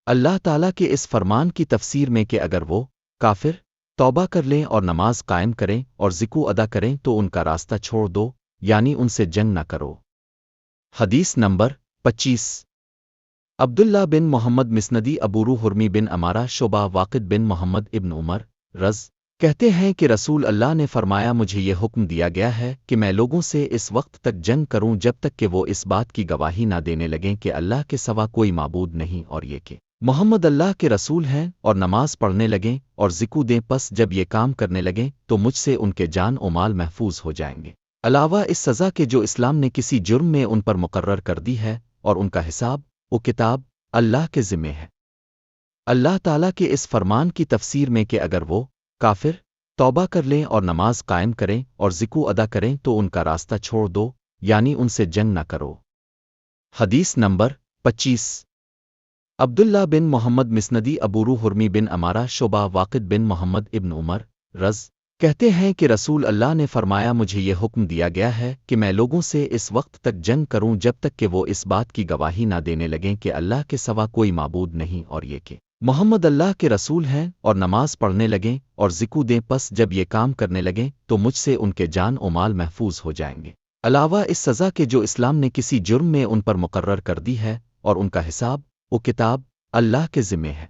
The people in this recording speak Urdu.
اللہ تعالیٰ کے اس فرمان کی تفسیر میں کہ اگر وہ کافر توبہ کر لیں اور نماز قائم کریں اور ذکو ادا کریں تو ان کا راستہ چھوڑ دو، یعنی ان سے جنگ نہ کرو۔ حدیث نمبر 25۔ عبداللہ بن محمد مسندی ابورو حرمی بن امارہ شعبہ واقد بن محمد ابن عمر رض کہتے ہیں کہ رسول اللہ نے فرمایا مجھے یہ حکم دیا گیا ہے کہ میں لوگوں سے اس وقت تک جنگ کروں جب تک کہ وہ اس بات کی گواہی نہ دینے لگیں کہ اللہ کے سوا کوئی معبود نہیں اور یہ کہ محمد اللہ کے رسول ہیں، اور نماز پڑھنے لگیں اور ذکو دیں، پس جب یہ کام کرنے لگیں تو مجھ سے ان کے جان و مال محفوظ ہو جائیں گے، علاوہ اس سزا کے جو اسلام نے کسی جرم میں ان پر مقرر کر دی ہے، اور ان کا حساب و کتاب اللہ کے ذمے ہے۔ اللہ تعالیٰ کے اس فرمان کی تفسیر میں کہ اگر وہ کافر توبہ کر لیں اور نماز قائم کریں اور ذکو ادا کریں تو ان کا راستہ چھوڑ دو، یعنی ان سے جنگ نہ کرو۔ حدیث نمبر 25۔ عبداللہ بن محمد مسندی ابورو حرمی بن امارہ شعبہ واقد بن محمد ابن عمر رض کہتے ہیں کہ رسول اللہ نے فرمایا مجھے یہ حکم دیا گیا ہے کہ میں لوگوں سے اس وقت تک جنگ کروں جب تک کہ وہ اس بات کی گواہی نہ دینے لگیں کہ اللہ کے سوا کوئی معبود نہیں اور یہ کہ محمد اللہ کے رسول ہیں، اور نماز پڑھنے لگیں اور ذکو دیں، پس جب یہ کام کرنے لگیں تو مجھ سے ان کے جان و مال محفوظ ہو جائیں گے، علاوہ اس سزا کے جو اسلام نے کسی جرم میں ان پر مقرر کر دی ہے، اور ان کا حساب و کتاب اللہ کے ذمے ہے۔